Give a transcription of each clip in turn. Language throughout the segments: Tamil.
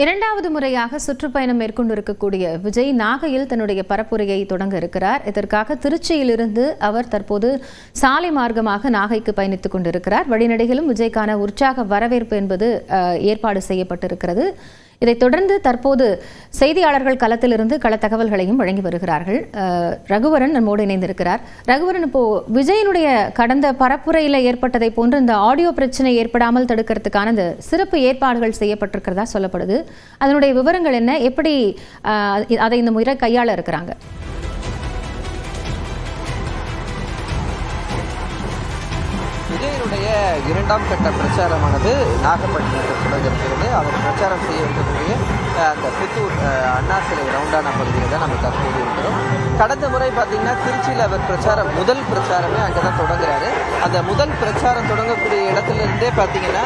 இரண்டாவது முறையாக சுற்றுப்பயணம் மேற்கொண்டிருக்கக்கூடிய விஜய் நாகையில் தன்னுடைய பரப்புரையை தொடங்க இருக்கிறார். இதற்காக திருச்சியிலிருந்து அவர் தற்போது சாலை மார்க்கமாக நாகைக்கு பயணித்துக் கொண்டிருக்கிறார். வழிநடையிலும் விஜய்க்கான உற்சாக வரவேற்பு என்பது ஏற்பாடு செய்யப்பட்டிருக்கிறது. இதைத் தொடர்ந்து தற்போது செய்தியாளர்கள் களத்திலிருந்து கள தகவல்களையும் வழங்கி வருகிறார்கள். ரகுவரன் நம்மோடு இணைந்திருக்கிறார். ரகுவரன், இப்போ விஜயனுடைய கடந்த பரப்புரையில் ஏற்பட்டதை போன்று இந்த ஆடியோ பிரச்சனை ஏற்படாமல் தடுக்கிறதுக்கான இந்த சிறப்பு ஏற்பாடுகள் செய்யப்பட்டிருக்கிறதா சொல்லப்படுது. அதனுடைய விவரங்கள் என்ன, எப்படி அதை இந்த முறை கையாள இருக்கிறாங்க? விஜயனுடைய இரண்டாம் கட்ட பிரச்சாரமானது நாகப்பட்டினத்தில் தொடங்கியிருக்கிறது. அவர் பிரச்சாரம் செய்ய இருக்கக்கூடிய அந்த புத்தூர் அண்ணா சிலை ரவுண்டான பகுதியில் தான் நம்ம தற்போது இருக்கிறோம். கடந்த முறை பார்த்தீங்கன்னா திருச்சியில் அவர் முதல் பிரச்சாரமே அங்கே தான் தொடங்குறாரு. அந்த முதல் பிரச்சாரம் தொடங்கக்கூடிய இடத்துலேருந்தே பார்த்தீங்கன்னா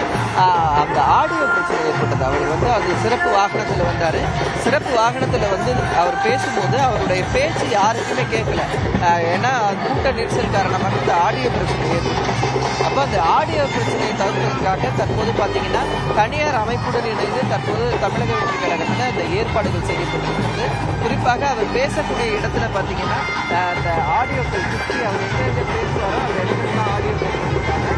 அந்த ஆடியோ பிரச்சனை ஏற்பட்டது. அவர் அது சிறப்பு வாகனத்தில் வந்தார். சிறப்பு வாகனத்தில் அவர் பேசும்போது அவருடைய பேச்சு யாருக்குமே கேட்கல. ஏன்னா கூட்ட நெரிசல் காரணமாக இந்த ஆடியோ பிரச்சனை ஏற்பட்டது. அப்போ அந்த ஆடியோ பிரச்சனையை தவிர்ப்பதற்காக தற்போது பார்த்தீங்கன்னா தனியார் அமைப்புடன் இணைந்து தற்போது தமிழக வெற்றி கழகத்தில் அந்த ஏற்பாடுகள் செய்யப்பட்டிருக்கிறது. குறிப்பாக அவர் பேசக்கூடிய இடத்துல பார்த்தீங்கன்னா அந்த ஆடியோக்கள் சுற்றி அவர் எங்கெங்கே பேசுவாரோ அந்த இடத்துல ஆடியோக்கள் கொடுத்துருக்காங்க.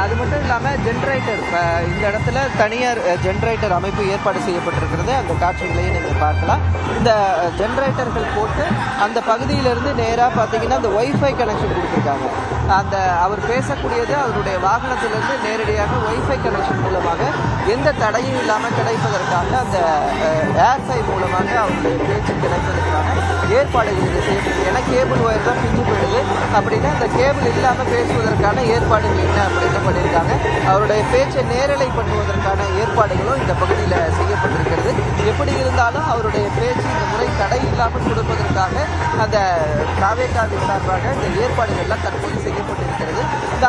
அது மட்டும் இல்லாமல் ஜென்ரேட்டர், இந்த இடத்துல தனியார் ஜென்ரேட்டர் அமைப்பு ஏற்பாடு செய்யப்பட்டிருக்கிறது. அந்த காட்சிகளையும் நீங்கள் பார்க்கலாம். இந்த ஜென்ரேட்டர்கள் போட்டு அந்த பகுதியிலிருந்து நேராக பார்த்தீங்கன்னா அந்த ஒய்ஃபை கனெக்ஷன் கொடுத்துருக்காங்க. அந்த அவர் பேசக்கூடியது அவருடைய வாகனத்திலிருந்து நேரடியாக ஒய்ஃபை கனெக்ஷன் மூலமாக எந்த தடையும் இல்லாமல் கிடைப்பதற்காக அந்த ஏர்ஃபை மூலமாக அவருடைய பேச்சு கிடைப்பதற்கான ஏற்பாடுகள் இது செய்யப்படுது. ஏன்னா கேபிள் ஒயர் தான் பிஞ்சு போயிடுது. அப்படின்னா அந்த கேபிள் இல்லாமல் பேசுவதற்கான ஏற்பாடுகள் என்ன அப்படின்னு பண்ணியிருக்காங்க. அவருடைய பேச்சை நேரலை பண்ணுவதற்கான ஏற்பாடுகளும் இந்த பகுதியில் செய்யப்பட்டிருக்கிறது. எப்படி இருந்தாலும் அவருடைய பேச்சு இந்த முறை தடை இல்லாமல் கொடுப்பதற்காக அந்த தாவேகாவின் சார்பாக இந்த ஏற்பாடுகள்லாம் தற்போது செய்யப்பட்டிருக்கிறது.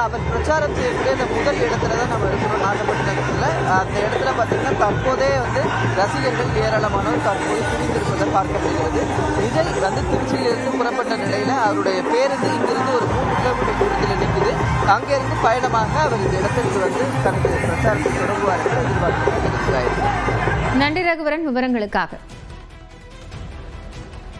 அவர் பிரச்சாரம் செய்யக்கூடிய இந்த முதல் இடத்துல தான் நம்ம இருக்கிறோம், நாகப்பட்டினத்தில். அந்த இடத்துல பார்த்தீங்கன்னா தற்போதே ரசிகர்கள் ஏராளமானவர் தற்போது குவிந்திருப்பதை பார்க்க முடிகிறது. விஜய் திருச்சியிலிருந்து புறப்பட்ட நிலையில் அவருடைய பேருந்து இங்கிருந்து ஒரு 3 கிலோமீட்டர் தூரத்தில் நிற்குது. அங்கிருந்து பயணமாக அவர் இந்த இடத்திற்கு தனது பிரச்சாரத்தை தொடங்குவார் என்று எதிர்பார்க்கப்படுகிறது. நன்றி ரகுவரன், விவரங்களுக்காக.